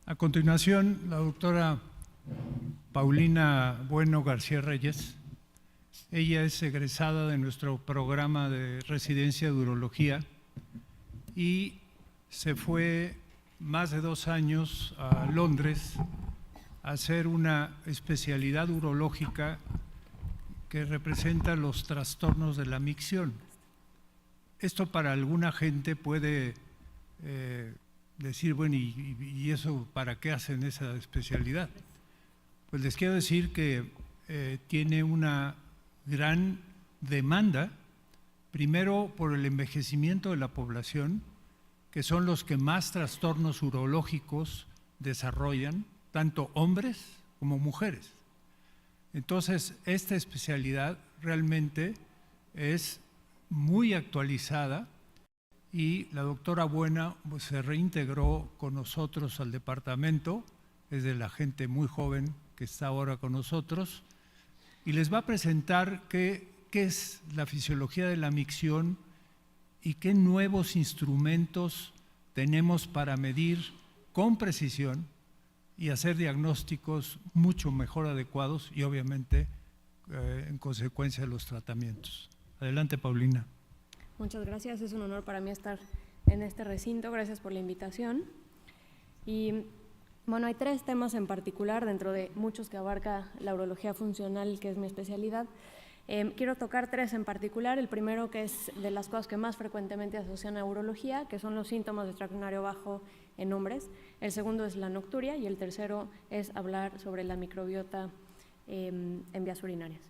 A continuación, la doctora Paulina Bueno García Reyes. Ella es egresada de nuestro programa de residencia de urología y se fue más de 2 años a Londres a hacer una especialidad urológica que representa los trastornos de la micción. Esto para alguna gente puede decir, bueno, ¿y eso para qué hacen esa especialidad? Pues les quiero decir que tiene una gran demanda, primero por el envejecimiento de la población, que son los que más trastornos urológicos desarrollan, tanto hombres como mujeres. Entonces, esta especialidad realmente es muy actualizada y la doctora Buena pues, se reintegró con nosotros al departamento, es de la gente muy joven que está ahora con nosotros, y les va a presentar qué es la fisiología de la micción y qué nuevos instrumentos tenemos para medir con precisión y hacer diagnósticos mucho mejor adecuados y obviamente en consecuencia los tratamientos. Adelante, Paulina. Muchas gracias, es un honor para mí estar en este recinto, gracias por la invitación. Y bueno, hay 3 temas en particular dentro de muchos que abarca la urología funcional, que es mi especialidad. Quiero tocar 3 en particular. El primero, que es de las cosas que más frecuentemente asocian a urología, que son los síntomas de tracto urinario bajo en hombres. El segundo es la nocturia y el tercero es hablar sobre la microbiota en vías urinarias.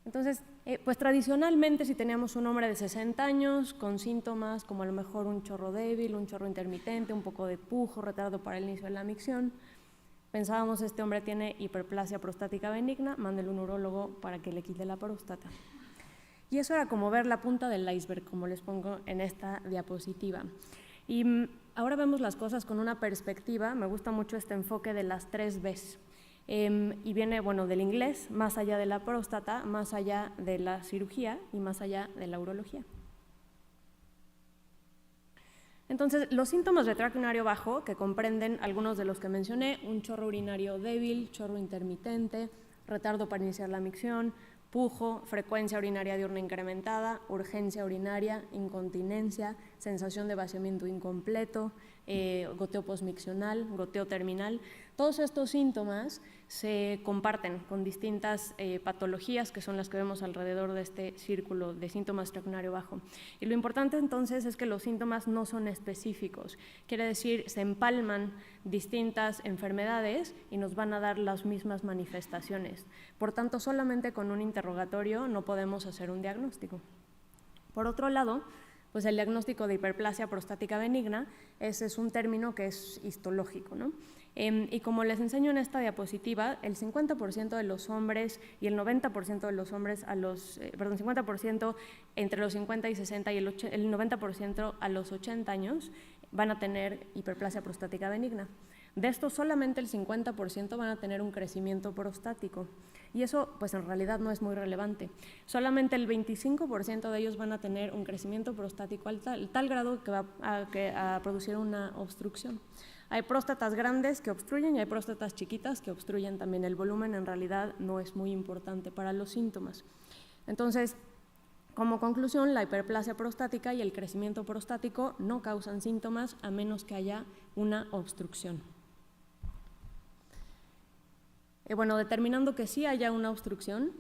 Entonces, pues tradicionalmente si teníamos un hombre de 60 años con síntomas como a lo mejor un chorro débil, un chorro intermitente, un poco de pujo, retardo para el inicio de la micción, pensábamos este hombre tiene hiperplasia prostática benigna, mándele un urólogo para que le quite la próstata. Y eso era como ver la punta del iceberg, como les pongo en esta diapositiva. Y ahora vemos las cosas con una perspectiva, me gusta mucho este enfoque de las 3 Bs. Y viene, bueno, del inglés, más allá de la próstata, más allá de la cirugía y más allá de la urología. Entonces, los síntomas de tracto urinario bajo, que comprenden algunos de los que mencioné, un chorro urinario débil, chorro intermitente, retardo para iniciar la micción, pujo, frecuencia urinaria diurna incrementada, urgencia urinaria, incontinencia, sensación de vaciamiento incompleto, goteo posmiccional, goteo terminal. Todos estos síntomas se comparten con distintas patologías que son las que vemos alrededor de este círculo de síntomas de tracto urinario bajo. Y lo importante entonces es que los síntomas no son específicos, quiere decir se empalman distintas enfermedades y nos van a dar las mismas manifestaciones. Por tanto, solamente con un interrogatorio no podemos hacer un diagnóstico. Por otro lado, pues el diagnóstico de hiperplasia prostática benigna, ese es un término que es histológico, ¿no? Y como les enseño en esta diapositiva, el 50% de los hombres y el 90% de los hombres 50% entre los 50 y 60 y el 90% a los 80 años van a tener hiperplasia prostática benigna. De estos, solamente el 50% van a tener un crecimiento prostático. Y eso, pues en realidad no es muy relevante. Solamente el 25% de ellos van a tener un crecimiento prostático al tal grado que va a producir una obstrucción. Hay próstatas grandes que obstruyen y hay próstatas chiquitas que obstruyen también. El volumen en realidad no es muy importante para los síntomas. Entonces, como conclusión, la hiperplasia prostática y el crecimiento prostático no causan síntomas a menos que haya una obstrucción. Bueno, determinando que sí haya una obstrucción,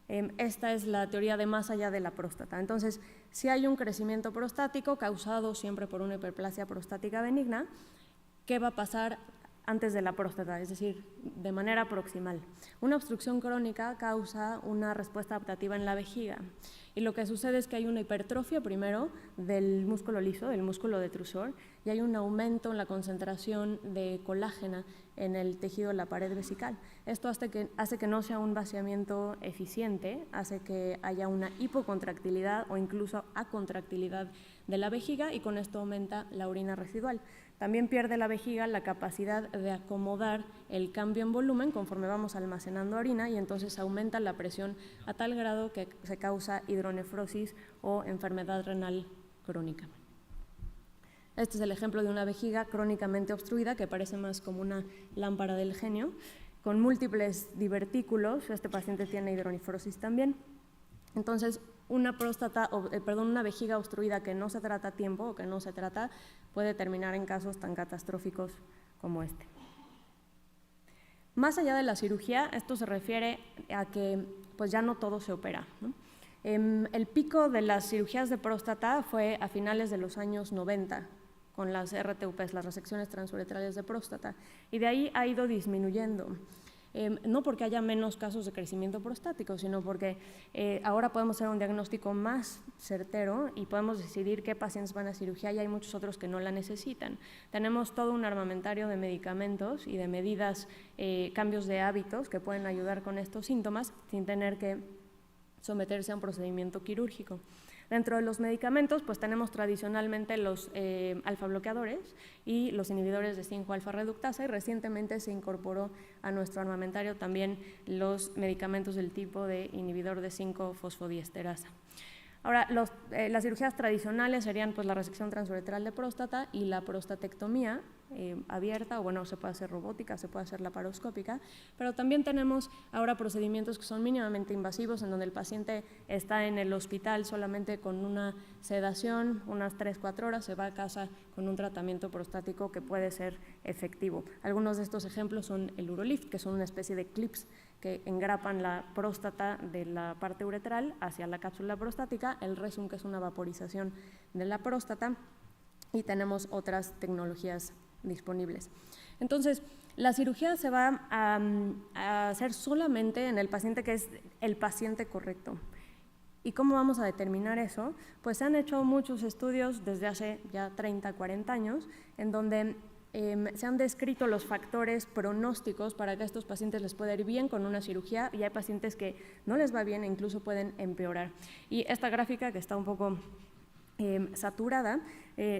esta es la teoría de más allá de la próstata. Entonces, si hay un crecimiento prostático causado siempre por una hiperplasia prostática benigna, ¿qué va a pasar antes de la próstata? Es decir, de manera proximal. Una obstrucción crónica causa una respuesta adaptativa en la vejiga. Y lo que sucede es que hay una hipertrofia primero del músculo liso, del músculo detrusor, y hay un aumento en la concentración de colágena en el tejido de la pared vesical. Esto hace que no sea un vaciamiento eficiente, hace que haya una hipocontractilidad o incluso acontractilidad de la vejiga y con esto aumenta la orina residual. También pierde la vejiga la capacidad de acomodar el cambio en volumen conforme vamos almacenando orina y entonces aumenta la presión a tal grado que se causa hidronefrosis o enfermedad renal crónica. Este es el ejemplo de una vejiga crónicamente obstruida, que parece más como una lámpara del genio, con múltiples divertículos. Este paciente tiene hidronefrosis también. Entonces, una vejiga obstruida que no se trata a tiempo o que no se trata puede terminar en casos tan catastróficos como este. Más allá de la cirugía, esto se refiere a que pues ya no todo se opera, ¿no? El pico de las cirugías de próstata fue a finales de los años 90, con las RTUPs, las resecciones transuretrales de próstata, y de ahí ha ido disminuyendo. No porque haya menos casos de crecimiento prostático, sino porque ahora podemos hacer un diagnóstico más certero y podemos decidir qué pacientes van a cirugía, y hay muchos otros que no la necesitan. Tenemos todo un armamentario de medicamentos y de medidas, cambios de hábitos que pueden ayudar con estos síntomas sin tener que someterse a un procedimiento quirúrgico. Dentro de los medicamentos, pues tenemos tradicionalmente los alfa-bloqueadores y los inhibidores de 5-alfa-reductasa, y recientemente se incorporó a nuestro armamentario también los medicamentos del tipo de inhibidor de 5-fosfodiesterasa. Ahora, las cirugías tradicionales serían pues la resección transuretral de próstata y la prostatectomía abierta, o bueno, se puede hacer robótica, se puede hacer laparoscópica, pero también tenemos ahora procedimientos que son mínimamente invasivos, en donde el paciente está en el hospital solamente con una sedación, unas 3-4 horas, se va a casa con un tratamiento prostático que puede ser efectivo. Algunos de estos ejemplos son el Urolift, que son una especie de clips que engrapan la próstata de la parte uretral hacia la cápsula prostática, el Resum, que es una vaporización de la próstata, y tenemos otras tecnologías disponibles. Entonces, la cirugía se va a hacer solamente en el paciente que es el paciente correcto. ¿Y cómo vamos a determinar eso? Pues se han hecho muchos estudios desde hace ya 30, 40 años, en donde se han descrito los factores pronósticos para que a estos pacientes les pueda ir bien con una cirugía, y hay pacientes que no les va bien e incluso pueden empeorar. Y esta gráfica, que está un poco saturada,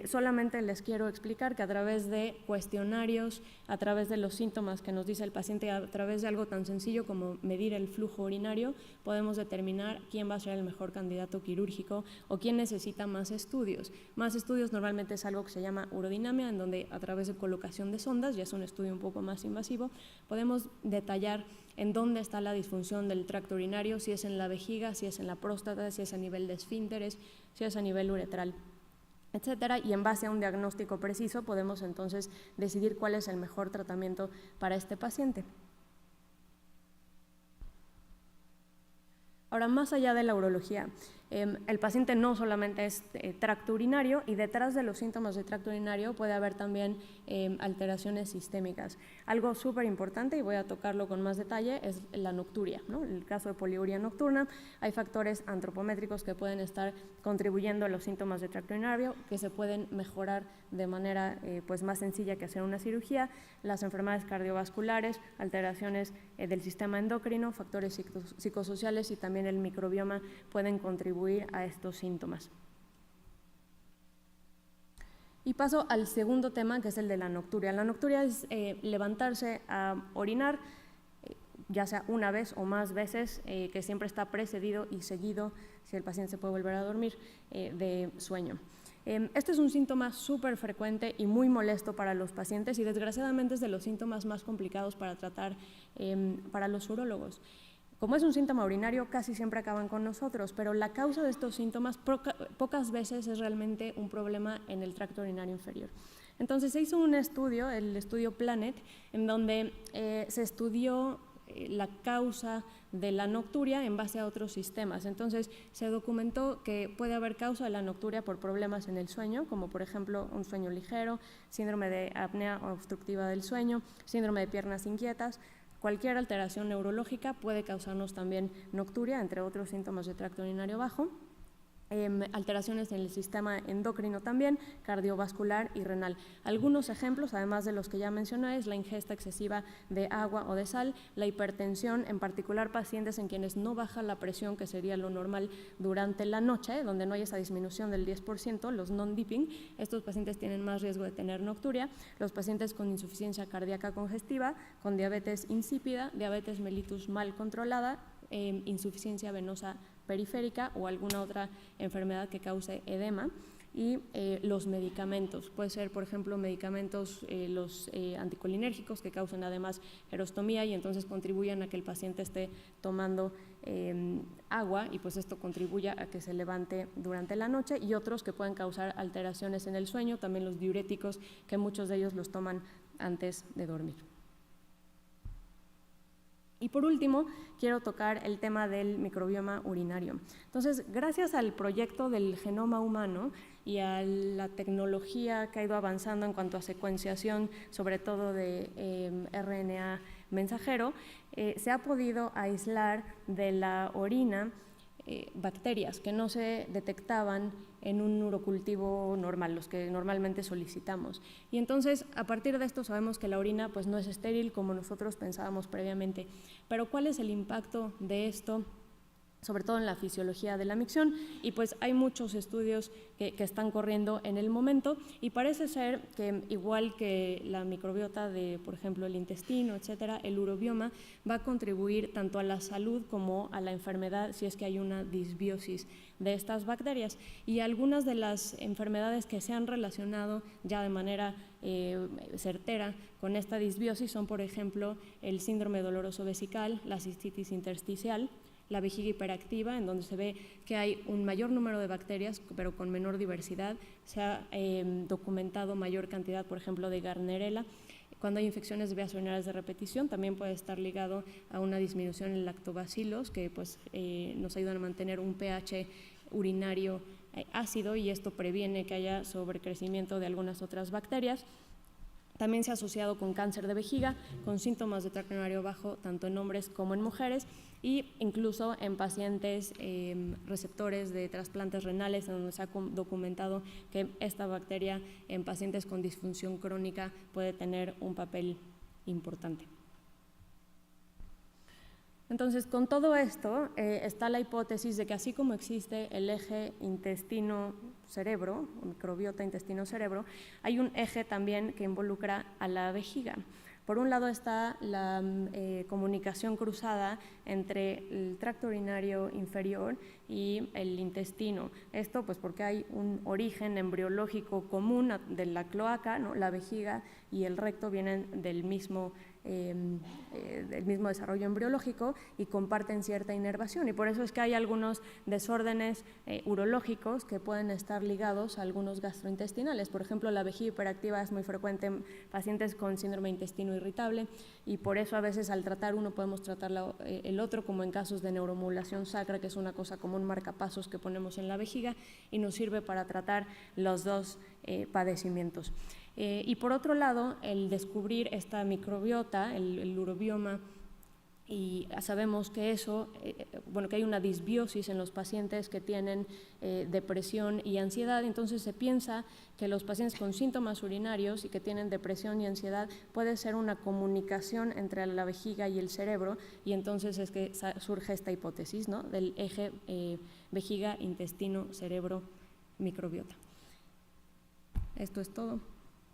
solamente les quiero explicar que a través de cuestionarios, a través de los síntomas que nos dice el paciente, a través de algo tan sencillo como medir el flujo urinario, podemos determinar quién va a ser el mejor candidato quirúrgico o quién necesita más estudios. Más estudios normalmente es algo que se llama urodinamia, en donde a través de colocación de sondas, ya es un estudio un poco más invasivo, podemos detallar en dónde está la disfunción del tracto urinario, si es en la vejiga, si es en la próstata, si es a nivel de esfínteres, si es a nivel uretral, etcétera, y en base a un diagnóstico preciso podemos entonces decidir cuál es el mejor tratamiento para este paciente. Ahora, más allá de la urología, el paciente no solamente es tracto urinario, y detrás de los síntomas de tracto urinario puede haber también alteraciones sistémicas. Algo súper importante, y voy a tocarlo con más detalle, es la nocturia, ¿no? En el caso de poliuria nocturna, hay factores antropométricos que pueden estar contribuyendo a los síntomas de tracto urinario, que se pueden mejorar de manera pues más sencilla que hacer una cirugía. Las enfermedades cardiovasculares, alteraciones del sistema endocrino, factores psicosociales y también el microbioma pueden contribuir a estos síntomas. Y paso al segundo tema, que es el de la nocturia. La nocturia es levantarse a orinar, ya sea una vez o más veces, que siempre está precedido y seguido, si el paciente se puede volver a dormir, de sueño. Este es un síntoma súper frecuente y muy molesto para los pacientes, y desgraciadamente es de los síntomas más complicados para tratar para los urólogos. Como es un síntoma urinario, casi siempre acaban con nosotros, pero la causa de estos síntomas pocas veces es realmente un problema en el tracto urinario inferior. Entonces se hizo un estudio, el estudio PLANET, en donde se estudió la causa de la nocturia en base a otros sistemas. Entonces se documentó que puede haber causa de la nocturia por problemas en el sueño, como por ejemplo un sueño ligero, síndrome de apnea obstructiva del sueño, síndrome de piernas inquietas. Cualquier alteración neurológica puede causarnos también nocturia, entre otros síntomas de tracto urinario bajo. Alteraciones en el sistema endocrino también, cardiovascular y renal. Algunos ejemplos, además de los que ya mencioné, es la ingesta excesiva de agua o de sal, la hipertensión, en particular pacientes en quienes no baja la presión, que sería lo normal durante la noche, donde no hay esa disminución del 10%, los non-dipping, estos pacientes tienen más riesgo de tener nocturia. Los pacientes con insuficiencia cardíaca congestiva, con diabetes insípida, diabetes mellitus mal controlada, insuficiencia venosa periférica o alguna otra enfermedad que cause edema. y los medicamentos. Puede ser, por ejemplo, medicamentos, los anticolinérgicos que causan además gerostomía y entonces contribuyen a que el paciente esté tomando agua y pues esto contribuye a que se levante durante la noche, y otros que pueden causar alteraciones en el sueño, también los diuréticos, que muchos de ellos los toman antes de dormir. Y por último, quiero tocar el tema del microbioma urinario. Entonces, gracias al proyecto del genoma humano y a la tecnología que ha ido avanzando en cuanto a secuenciación, sobre todo de RNA mensajero, se ha podido aislar de la orina bacterias que no se detectaban en un urocultivo normal, los que normalmente solicitamos. Y entonces, a partir de esto sabemos que la orina pues, no es estéril como nosotros pensábamos previamente. Pero ¿cuál es el impacto de esto, sobre todo en la fisiología de la micción? Y pues hay muchos estudios que están corriendo en el momento y parece ser que igual que la microbiota de, por ejemplo, el intestino, etcétera, el urobioma va a contribuir tanto a la salud como a la enfermedad si es que hay una disbiosis de estas bacterias. Y algunas de las enfermedades que se han relacionado ya de manera certera con esta disbiosis son, por ejemplo, el síndrome doloroso vesical, la cistitis intersticial, la vejiga hiperactiva, en donde se ve que hay un mayor número de bacterias, pero con menor diversidad. Se ha documentado mayor cantidad, por ejemplo, de Gardnerella. Cuando hay infecciones de vías urinarias de repetición, también puede estar ligado a una disminución en lactobacilos, que pues, nos ayudan a mantener un pH urinario ácido, y esto previene que haya sobrecrecimiento de algunas otras bacterias. También se ha asociado con cáncer de vejiga, con síntomas de tracto urinario bajo, tanto en hombres como en mujeres, e incluso en pacientes receptores de trasplantes renales, en donde se ha documentado que esta bacteria en pacientes con disfunción crónica puede tener un papel importante. Entonces, con todo esto, está la hipótesis de que así como existe el eje intestino-cerebro, o microbiota intestino-cerebro, hay un eje también que involucra a la vejiga. Por un lado está la comunicación cruzada entre el tracto urinario inferior y el intestino. Esto pues porque hay un origen embriológico común de la cloaca, ¿no? La vejiga y el recto vienen del mismo desarrollo embriológico y comparten cierta inervación, y por eso es que hay algunos desórdenes urológicos que pueden estar ligados a algunos gastrointestinales. Por ejemplo, la vejiga hiperactiva es muy frecuente en pacientes con síndrome de intestino irritable, y por eso a veces al tratar uno podemos tratar el otro, como en casos de neuromodulación sacra, que es una cosa como un marcapasos que ponemos en la vejiga y nos sirve para tratar los dos padecimientos. Y por otro lado, el descubrir esta microbiota, el urobioma, y sabemos que eso, que hay una disbiosis en los pacientes que tienen depresión y ansiedad. Entonces se piensa que los pacientes con síntomas urinarios y que tienen depresión y ansiedad puede ser una comunicación entre la vejiga y el cerebro, y entonces es que surge esta hipótesis, ¿no?, del eje vejiga, intestino, cerebro, microbiota. Esto es todo.